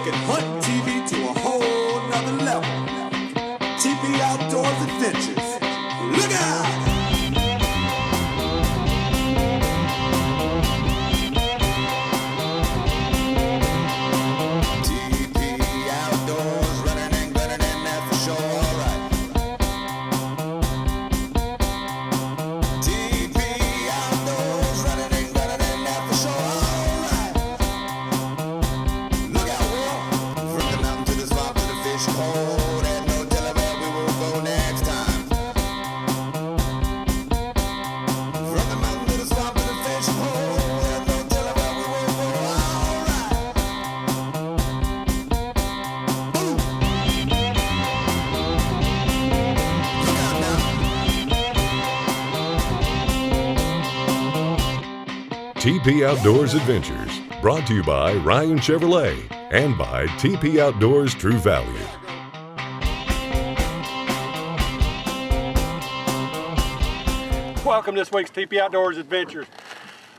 taking hunting TV to a whole nother level. TP Outdoors Adventures. Look out! TP Outdoors Adventures, brought to you by Ryan Chevrolet and by TP Outdoors True Value. Welcome to this week's TP Outdoors Adventures.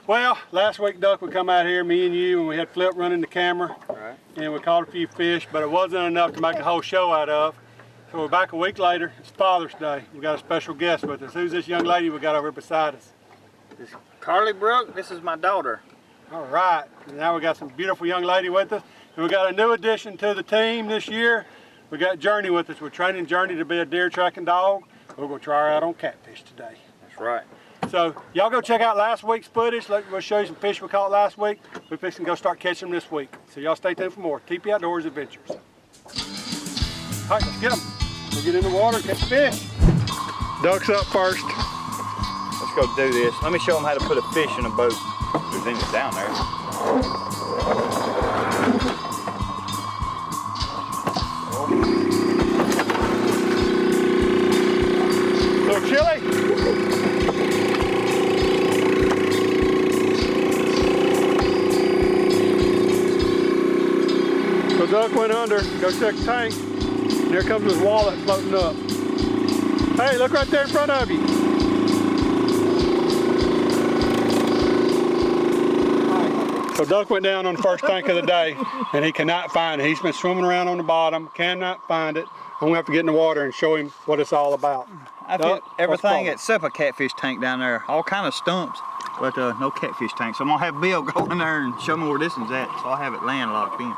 Well, last week, Duck, we come out here, me and you, and we had Flip running the camera. Right. And we caught a few fish, but it wasn't enough to make a whole show out of. So we're back a week later. It's Father's Day. We got a special guest with us. Who's this young lady we got over beside us? This is Carlee Brooke. This is my daughter. All right. Now we got some beautiful young lady with us. And we got a new addition to the team this year. We got Journey with us. We're training Journey to be a deer tracking dog. We're going to try her out on catfish today. That's right. So y'all go check out last week's footage. We'll show you some fish we caught last week. We're fixing to go start catching them this week. So y'all stay tuned for more TP Outdoors Adventures. All right, let's get them. We'll get in the water, catch fish. Duck's up first. Let's go do this. Let me show them how to put a fish in a boat. There's anything down there. A little chilly. So Duck went under, go check the tank. And there comes his wallet floating up. Hey, look right there in front of you. So Duck went down on the first tank of the day, and he cannot find it. He's been swimming around on the bottom, cannot find it. I'm gonna have to get in the water and show him what it's all about. I've hit everything except a catfish tank down there. All kind of stumps, but no catfish tank. So I'm gonna have Bill go in there and show me where this one's at, so I'll have it landlocked in.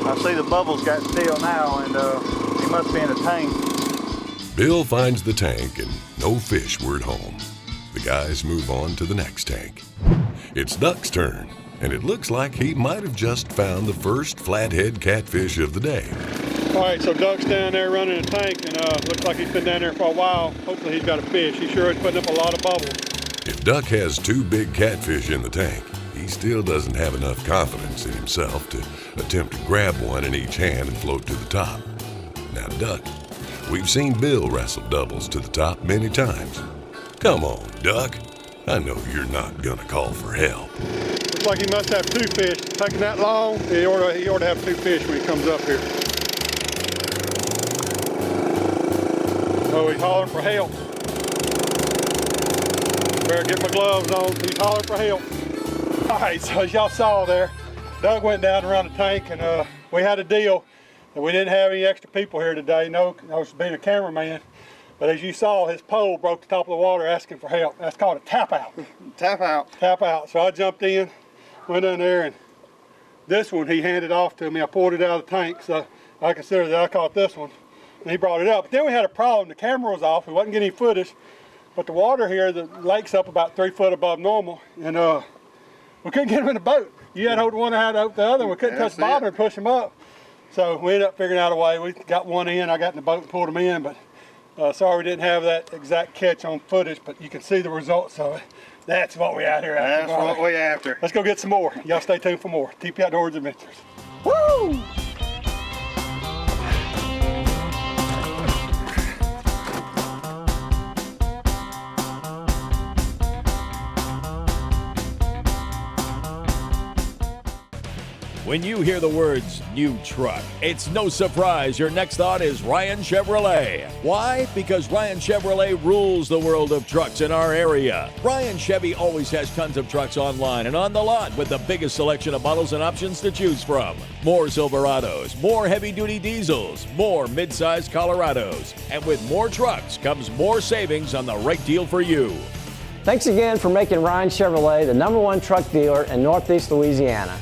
I see the bubbles got still now, and he must be in the tank. Bill finds the tank and no fish were at home. The guys move on to the next tank. It's Duck's turn, and it looks like he might have just found the first flathead catfish of the day. All right, so Duck's down there running a tank, and looks like he's been down there for a while. Hopefully he's got a fish. He sure is putting up a lot of bubbles. If Duck has two big catfish in the tank, he still doesn't have enough confidence in himself to attempt to grab one in each hand and float to the top. Now, Duck, we've seen Bill wrestle doubles to the top many times. Come on, Duck. I know you're not gonna call for help. Looks like he must have two fish. Taking that long, he ought to have two fish when he comes up here. Oh, he's hollering for help. Better get my gloves on. He's hollering for help. All right, so as y'all saw there, Doug went down around the tank, and we had a deal that we didn't have any extra people here today. No, I was being a cameraman. But as you saw, his pole broke the top of the water asking for help. That's called a tap out. Tap out. Tap out. So I jumped in, went in there, and this one he handed off to me. I poured it out of the tank, so I consider that I caught this one. And he brought it up. But then we had a problem. The camera was off. We wasn't getting any footage. But the water here, the lake's up about 3 foot above normal, and we couldn't get him in the boat. You had to hold one, I had to hold the other, and we couldn't touch the bottom and push him up. So we ended up figuring out a way. We got one in. I got in the boat and pulled him in, but sorry we didn't have that exact catch on footage, but you can see the results of it. That's what we out here after. That's what we after. Let's go get some more. Y'all stay tuned for more TP Outdoors Adventures. Woo! When you hear the words new truck, it's no surprise your next thought is Ryan Chevrolet. Why? Because Ryan Chevrolet rules the world of trucks in our area. Ryan Chevy always has tons of trucks online and on the lot with the biggest selection of models and options to choose from. More Silverados, more heavy-duty diesels, more mid-size Colorados. And with more trucks comes more savings on the right deal for you. Thanks again for making Ryan Chevrolet the #1 truck dealer in Northeast Louisiana.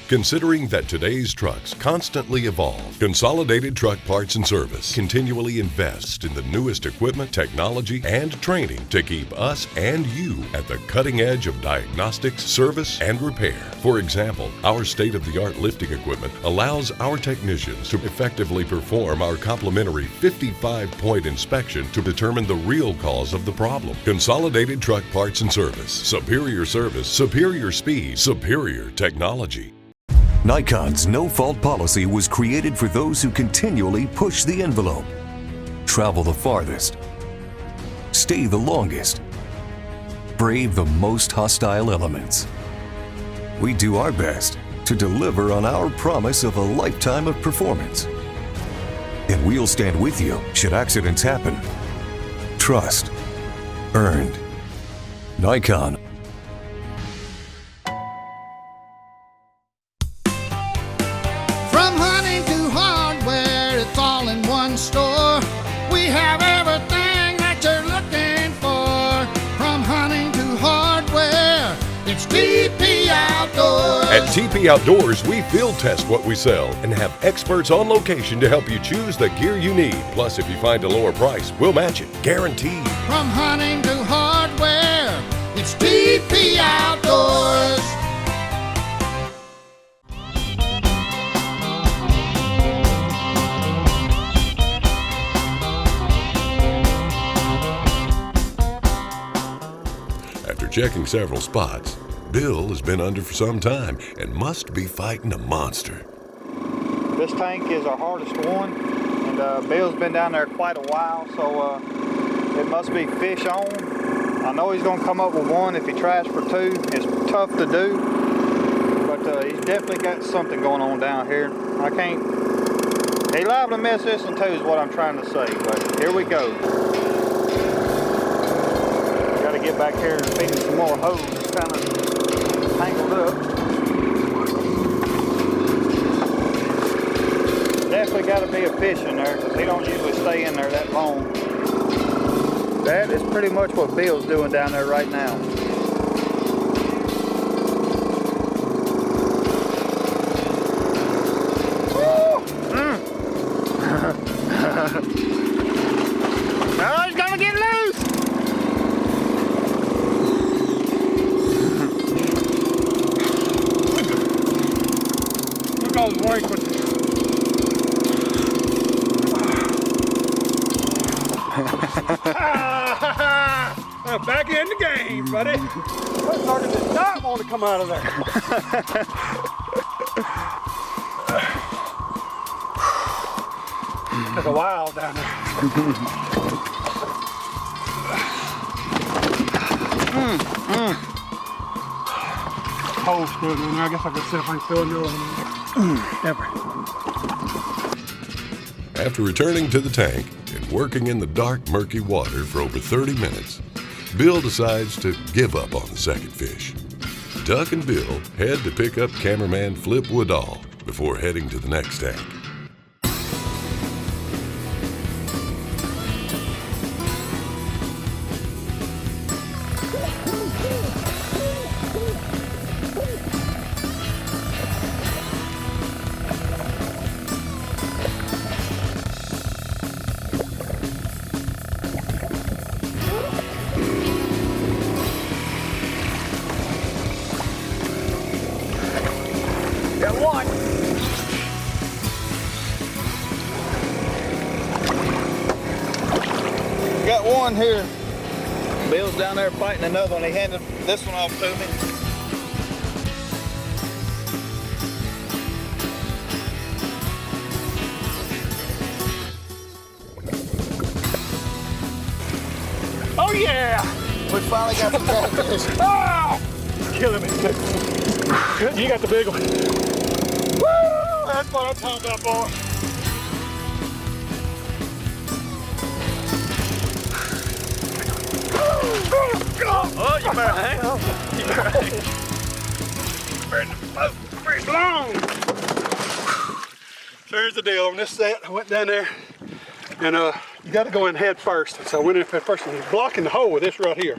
Considering that today's trucks constantly evolve, Consolidated Truck Parts and Service continually invests in the newest equipment, technology, and training to keep us and you at the cutting edge of diagnostics, service, and repair. For example, our state-of-the-art lifting equipment allows our technicians to effectively perform our complimentary 55-point inspection to determine the real cause of the problem. Consolidated Truck Parts and Service. Superior service, superior speed, superior technology. Nikon's no-fault policy was created for those who continually push the envelope, travel the farthest, stay the longest, brave the most hostile elements. We do our best to deliver on our promise of a lifetime of performance. And we'll stand with you should accidents happen. Trust earned. Nikon. From hunting to hardware, it's all in one store. We have everything that you're looking for. From hunting to hardware, it's TP Outdoors. At TP Outdoors, we field test what we sell and have experts on location to help you choose the gear you need. Plus, if you find a lower price, we'll match it, guaranteed. From hunting to hardware, it's TP Outdoors. After checking several spots, Bill has been under for some time and must be fighting a monster. This tank is our hardest one, and Bill's been down there quite a while, so it must be fish on. I know he's gonna come up with one if he tries for two. It's tough to do, but he's definitely got something going on down here. He's liable to miss this one too is what I'm trying to say, but here we go. Gotta get back here and feed him some more hose. It's kind of tangled up. Definitely got to be a fish in there because he don't usually stay in there that long. That is pretty much what Bill's doing down there right now. Oh, he's gonna get loose! Look all his work with Back in the game, buddy. That sucker did not want to come out of there. Took a while down there. Hole still in there. I guess I could see if I can fill another one. After returning to the tank and working in the dark, murky water for over 30 minutes, Bill decides to give up on the second fish. Duck and Bill head to pick up cameraman Flip Woodall before heading to the next tank. Got one. Got one here. Bill's down there fighting another one. He handed this one off to me. Oh yeah! We finally got some catfish. Oh! Killing me. You got the big one. That's what I'm talking about, boy. Oh, you better hang on. You better hang on. Pretty long. So here's the deal on this set. I went down there and you got to go in head first. So I went in head first and he's blocking the hole with this right here,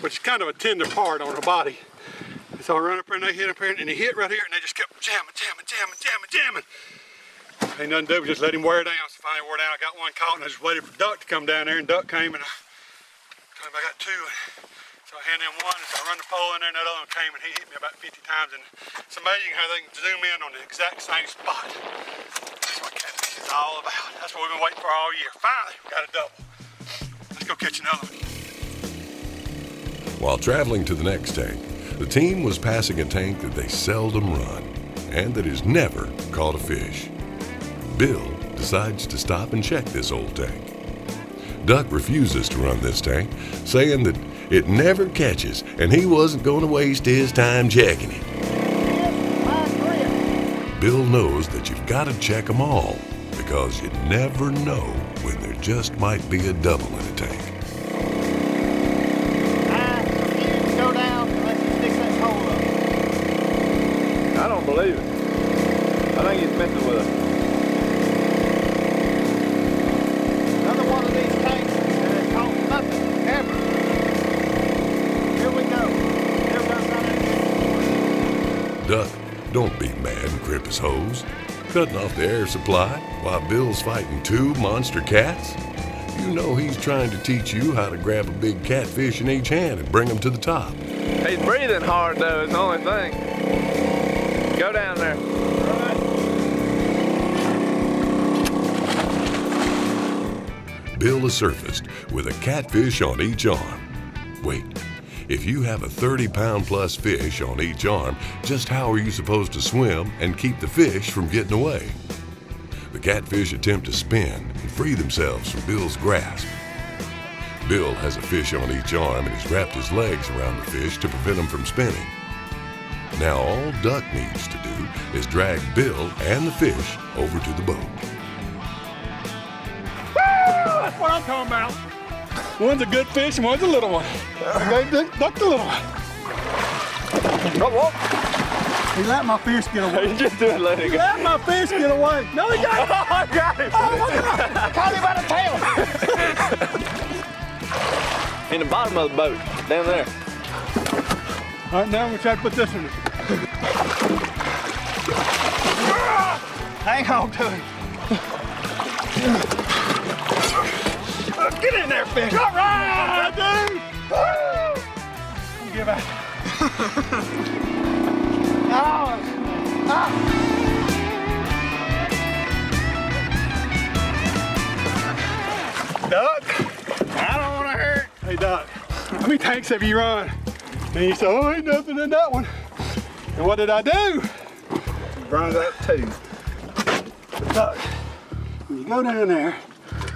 which is kind of a tender part on the body. And so I run up there and they hit up here and he hit right here and they just kept jamming. Ain't nothing to do, just let him wear down. So finally wore down. I got one caught and I just waited for Duck to come down there and Duck came and I got two. So I handed him one, and so I run the pole in there, and that other one came, and he hit me about 50 times. And it's amazing how they can zoom in on the exact same spot. That's what catfish is all about. That's what we've been waiting for all year. Finally, we got a double. Let's go catch another one. While traveling to the next tank, the team was passing a tank that they seldom run and that has never caught a fish. Bill decides to stop and check this old tank. Duck refuses to run this tank, saying that it never catches and he wasn't going to waste his time checking it. Bill knows that you've got to check them all because you never know when there just might be a double in a tank. I refuse to go down unless you stick that hole up. I don't believe it. I think he's messing with us. Another one of these tanks that has caught nothing ever. Here we go. Here goes another. Duck, don't be mad and crimp his hose. Cutting off the air supply while Bill's fighting two monster cats? You know he's trying to teach you how to grab a big catfish in each hand and bring him to the top. He's breathing hard, though, is the only thing. Go down there. Bill has surfaced with a catfish on each arm. Wait, if you have a 30-pound plus fish on each arm, just how are you supposed to swim and keep the fish from getting away? The catfish attempt to spin and free themselves from Bill's grasp. Bill has a fish on each arm and has wrapped his legs around the fish to prevent him from spinning. Now all Duck needs to do is drag Bill and the fish over to the boat. That's what I'm talking about. One's a good fish and one's a little one. Okay, Duck the little one. Oh, He let my fish get away. he's just doing letting He go. let my fish get away. No, he got it. I got him. Oh, my God. Caught him by the tail. In the bottom of the boat, down there. All right, now I'm going to try to put this in. Hang on to him. Get in there, fish. All right, dude. Woo! Give out. Duck, I don't want to hurt. Hey, Duck, how many tanks have you run? And you said, oh, ain't nothing in that one. And what did I do? Brought up two. Duck, when you go down there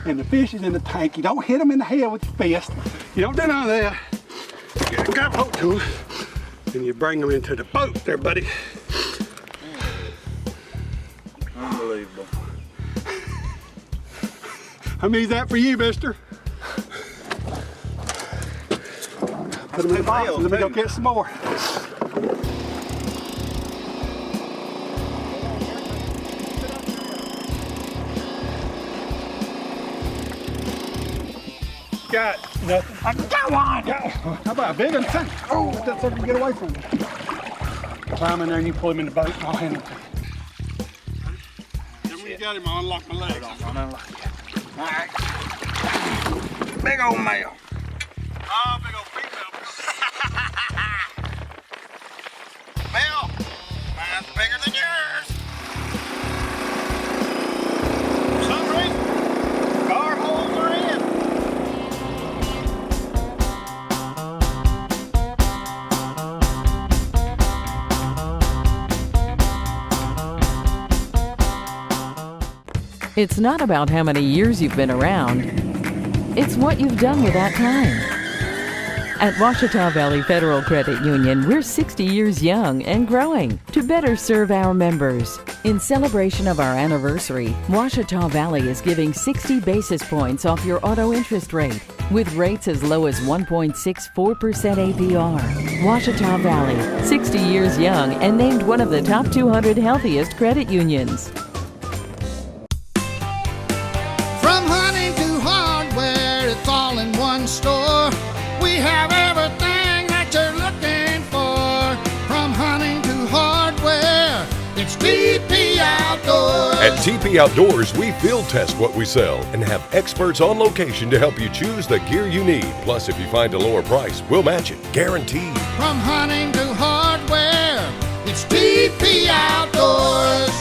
and the fish is in the tank, you don't hit them in the head with your fist. You don't do none of that. You grab hold to them and you bring them into the boat there, buddy. Unbelievable. How many's that for you, mister? Put them in the box and let me go get some more. Got nothing. I got one! How about a big one? Oh, that's something to get away from me. Climb in there and you pull him in the boat and I'll handle it. Then when you got him, I'll unlock my legs. All right. Big old male. Oh, big old female. Male, mine's bigger than yours. For some reason, car holes are in. It's not about how many years you've been around. It's what you've done with that time. At Ouachita Valley Federal Credit Union, we're 60 years young and growing to better serve our members. In celebration of our anniversary, Ouachita Valley is giving 60 basis points off your auto interest rate, with rates as low as 1.64% APR. Ouachita Valley, 60 years young and named one of the top 200 healthiest credit unions. From hunting to hardware, it's all in one store. We have everything that you're looking for. From hunting to hardware, it's TP Outdoors. At TP Outdoors, we field test what we sell and have experts on location to help you choose the gear you need. Plus, if you find a lower price, we'll match it, guaranteed. From hunting to hardware, it's TP Outdoors.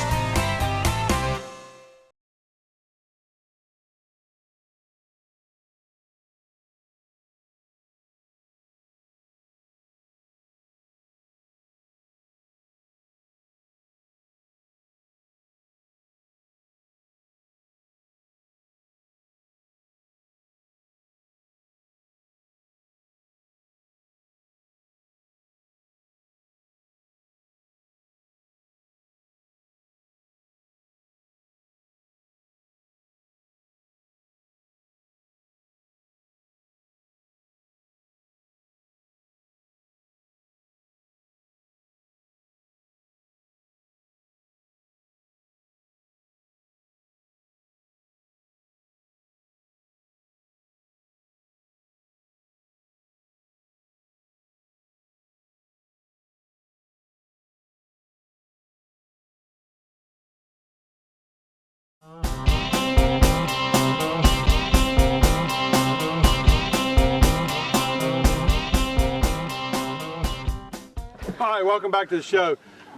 All right, welcome back to the show.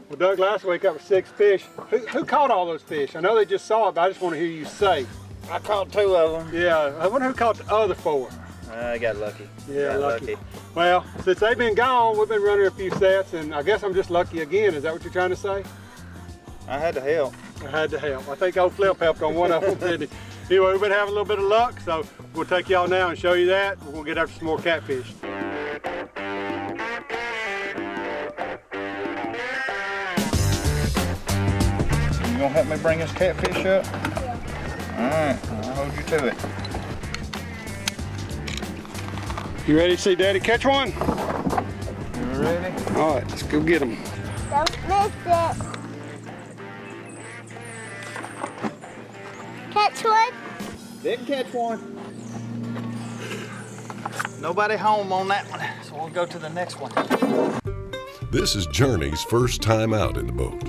Well, Doug, last week that was 6 fish. Who caught all those fish? I know they just saw it, but I just want to hear you say. I caught 2 of them. Yeah, I wonder who caught the other 4. I got lucky. Yeah, lucky. Well, since they've been gone, we've been running a few sets, and I guess I'm just lucky again. Is that what you're trying to say? I had to help. I had to help. I think old Flip helped on one of them, didn't he? Anyway, we've been having a little bit of luck, so we'll take y'all now and show you that. We're going to get after some more catfish. You gonna help me bring this catfish up? Alright, I'll hold you to it. You ready to see Daddy catch one? You ready? All right, let's go get him. Don't miss it. Catch one? Didn't catch one. Nobody home on that one, so we'll go to the next one. This is Journey's first time out in the boat.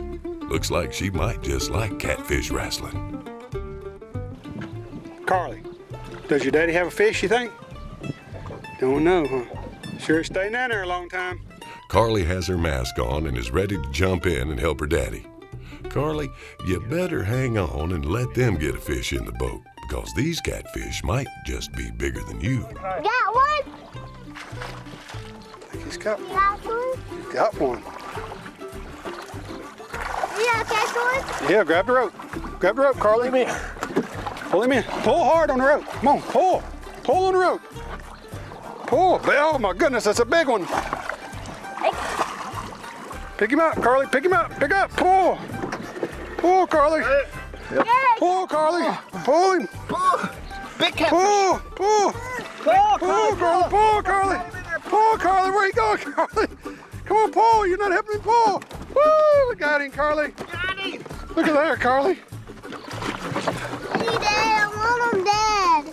Looks like she might just like catfish wrestling. Carlee, does your daddy have a fish, you think? Don't know, huh? Sure it's staying down there a long time. Carlee has her mask on and is ready to jump in and help her daddy. Carlee, you better hang on and let them get a fish in the boat, because these catfish might just be bigger than you. Got one? I think he's got one. Got one? He's got one. Yeah, catch one? Yeah, grab the rope. Grab the rope, Carlee. Pull him in. Pull him in. Pull hard on the rope. Come on, pull. Pull on the rope. Pull. Oh my goodness, that's a big one. Pick him up, Carlee. Pick him up. Pick up. Pull. Pull, Carlee. Yep. Pull, Carlee. Pull him. Big catfish. Pull. Pull. Pull, Carlee. Pull, Carlee. Pull, Carlee. Where you going, Carlee? Come on, pull. You're not helping me pull. Woo! We got him, Carlee. Got him. Look at there, Carlee. Hey, Dad, I want him dead.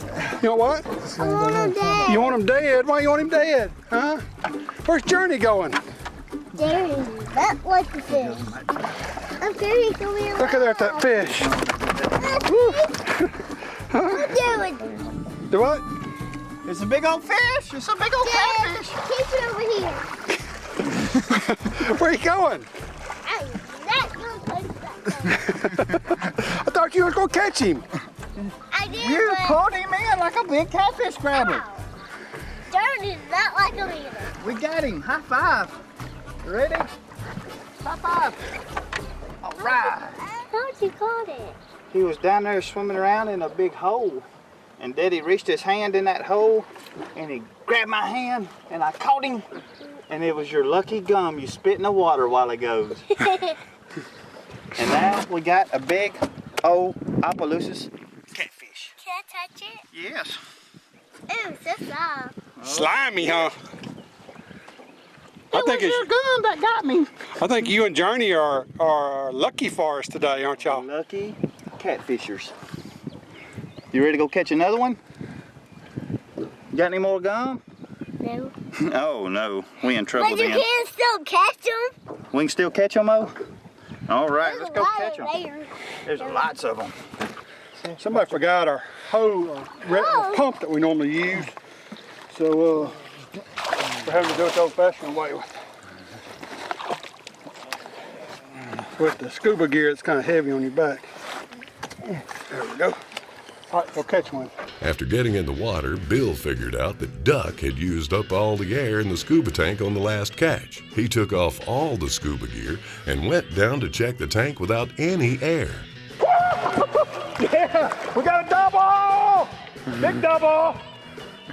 You know what? I want him dead. You want him dead? Why you want him dead? Huh? Where's Journey going? There he is. That like the fish. I'm sure he's going to be alive. Look at there at that fish. Dude. Do what? It's a big old fish. It's a big old Dad, catfish. keep it over here. Where you going? I'm not going to touch that thing. I thought you were going to catch him. I did, You but pulled him in like a big catfish grabber. Journey's not like him either. We got him. High five. Ready? High five. All right. How'd you caught it? He was down there swimming around in a big hole. And Daddy reached his hand in that hole and he grabbed my hand and I caught him. And it was your lucky gum you spit in the water while it goes. And now we got a big old Opelousas catfish. Can I touch it? Yes. Ooh, so soft. Slimy, huh? I think It was your gun that got me. I think you and Journey are lucky for us today, aren't y'all? Lucky catfishers. You ready to go catch another one? Got any more gum? No. Oh no, we in trouble But you then. can still catch them. We can still catch them, oh? All right, There's let's a go lot catch them. there. There's lots of them. Somebody forgot our pump that we normally use. So we're having to do it the old-fashioned way with the scuba gear. It's kind of heavy on your back. There we go. All right, go catch one. After getting in the water, Bill figured out that Duck had used up all the air in the scuba tank on the last catch. He took off all the scuba gear and went down to check the tank without any air. Yeah, we got a double! Big double!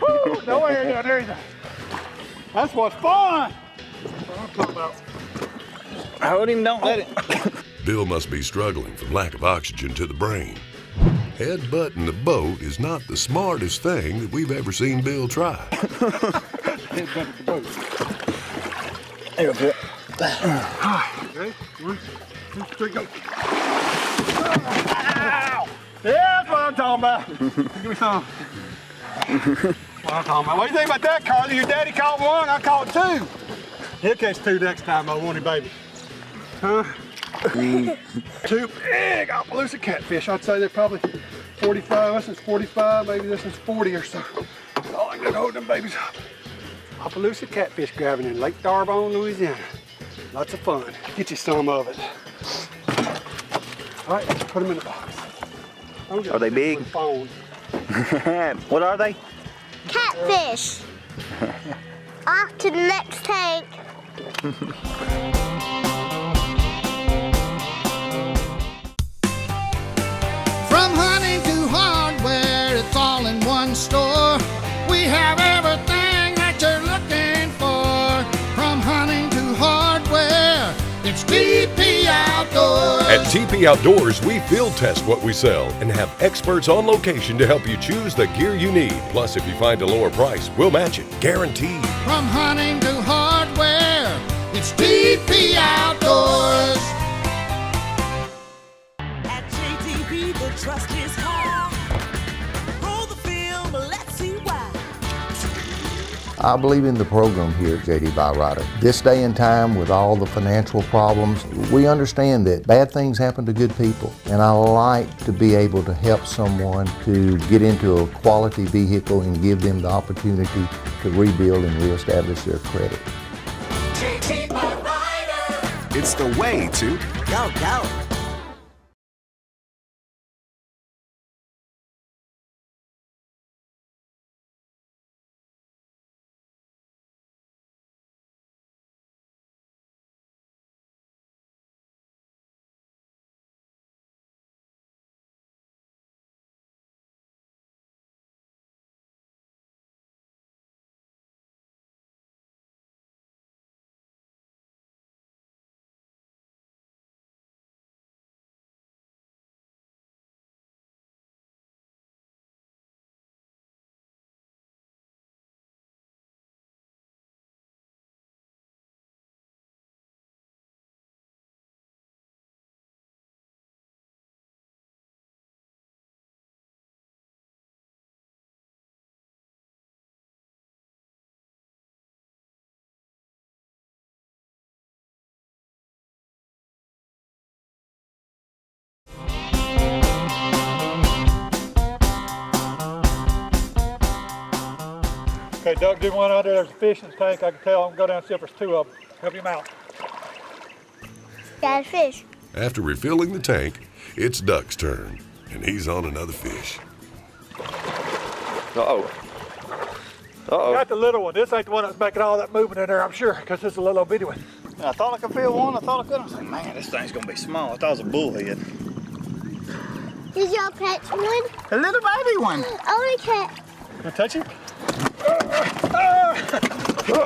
Woo, no air down there either. That's what's fun! That's what I'm talking about. Hold him, don't let it. Bill must be struggling from lack of oxygen to the brain. Headbutting the boat is not the smartest thing that we've ever seen Bill try. Headbutted the boat. There we go. Okay, 1, 2, 3, go. Ow! Yeah, that's what I'm talking about. Give me some. What I'm talking about. What do you think about that, Carlee? Your daddy caught one, I caught 2. He'll catch 2 next time, though, won't he, baby? Huh? 2 big Opelousas catfish. I'd say they're probably 45. This is 45, maybe this is 40 or so. All I can hold them babies up. Opelousas catfish grabbing in Lake D'Arbonne, Louisiana. Lots of fun. Get you some of it. All right, put them in the box. Are they big? What are they? Catfish. Off to the next tank. From hunting to hardware, it's all in one store. We have everything that you're looking for. From hunting to hardware, it's TP Outdoors. At TP Outdoors, we field test what we sell and have experts on location to help you choose the gear you need. Plus, if you find a lower price, we'll match it, guaranteed. From hunting to hardware, it's TP Outdoors. At JTP, the trust is high. Roll the film, let's see why. I believe in the program here at JD Byrider. This day and time with all the financial problems, we understand that bad things happen to good people. And I like to be able to help someone to get into a quality vehicle and give them the opportunity to rebuild and reestablish their credit. JD Byrider. It's the way to Go, go. Okay, Doug did one out there. There's a fish in the tank. I can tell. I'm going to go down and see if there's 2 of them. Help him out. Got a fish. After refilling the tank, it's Duck's turn, and he's on another fish. Uh-oh. Uh-oh. Got the little one. This ain't the one that's making all that movement in there, I'm sure, because it's a little bitty one. I thought I could feel one. I thought I could. I was like, man, this thing's going to be small. I thought it was a bullhead. Did y'all catch one? A little baby one. Oh, we catch. Can I touch him?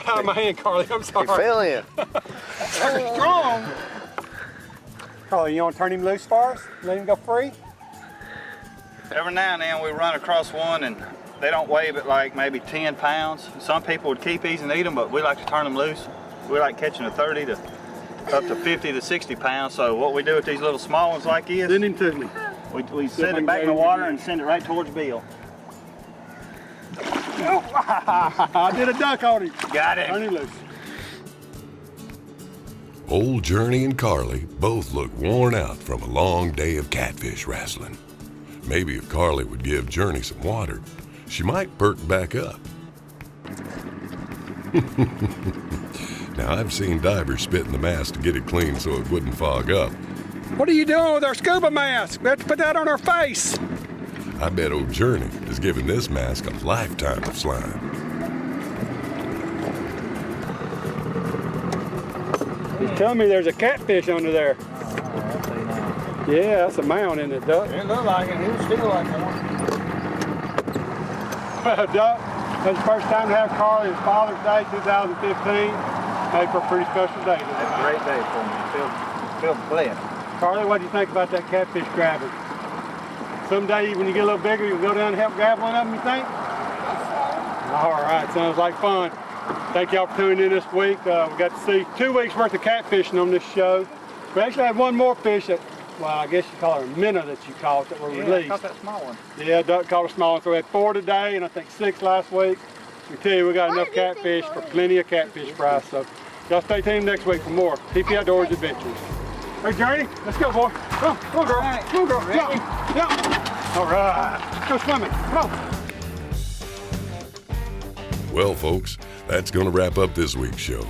Out of my hand, Carlee. I'm sorry. He fell in. That's strong. Carlee, you want to turn him loose for us? Let him go free? Every now and then we run across one and they don't weigh but like maybe 10 pounds. Some people would keep these and eat them, but we like to turn them loose. We like catching a 30 to up to 50 to 60 pounds. So what we do with these little small ones like this, Send him to me. we send it back in the water and send it right towards Bill. Oh, I did a duck on him. Got him. Turn him loose. Old Journey and Carlee both look worn out from a long day of catfish wrestling. Maybe if Carlee would give Journey some water, she might perk back up. Now, I've seen divers spit in the mask to get it clean so it wouldn't fog up. What are you doing with our scuba mask? We have to put that on our face. I bet old Journey is giving this mask a lifetime of slime. He's telling me there's a catfish under there. Yeah, that's a mound, isn't it, Duck? It looked like it. He was still like one. Duck, that's the first time to have Carlee. It's Father's Day 2015. Made for a pretty special day today. It's a great day for me. Feel blessed. Carlee, what do you think about that catfish grabbing? Someday when you get a little bigger, you'll go down and help grab one of them, you think? All right, sounds like fun. Thank y'all for tuning in this week. We got to see 2 weeks worth of catfishing on this show. We actually had one more fish that, well, I guess you call her a minnow that you caught that were released. I caught that small one. Yeah, Duck caught a small one. So we had 4 today and I think 6 last week. We tell you, we got enough catfish for plenty of catfish fries. So y'all stay tuned next week for more TP Outdoors Adventures. Hey, Journey, let's go, boy. Come on, girl. Come on, girl. Yeah. All right, let's go swimming. Come on. Well, folks, that's going to wrap up this week's show.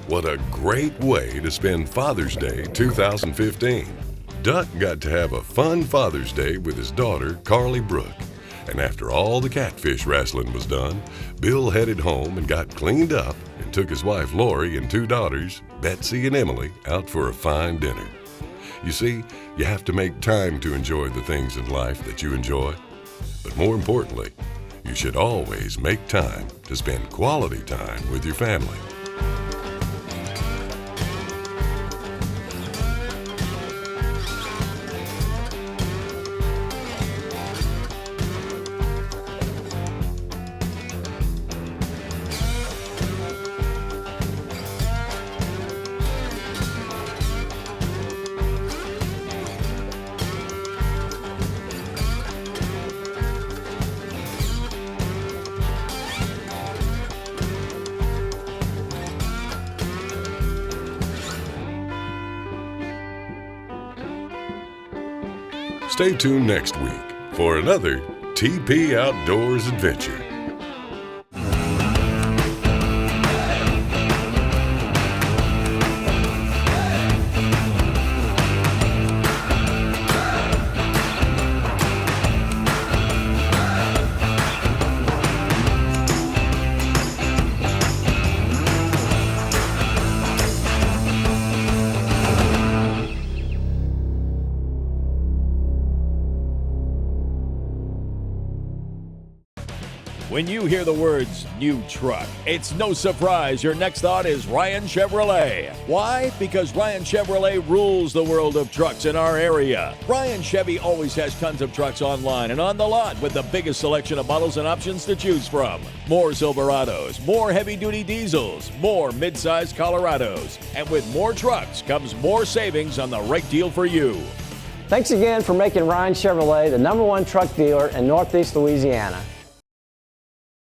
What a great way to spend Father's Day 2015. Duck got to have a fun Father's Day with his daughter, Carlee Brooke. And after all the catfish wrestling was done, Bill headed home and got cleaned up and took his wife Lori and 2 daughters, Betsy and Emily, out for a fine dinner. You see, you have to make time to enjoy the things in life that you enjoy. But more importantly, you should always make time to spend quality time with your family. Stay tuned next week for another TP Outdoors adventure. When you hear the words new truck, it's no surprise your next thought is Ryan Chevrolet. Why? Because Ryan Chevrolet rules the world of trucks in our area. Ryan Chevy always has tons of trucks online and on the lot with the biggest selection of models and options to choose from. More Silverados, more heavy-duty diesels, more mid-size Colorados. And with more trucks comes more savings on the right deal for you. Thanks again for making Ryan Chevrolet the #1 truck dealer in Northeast Louisiana.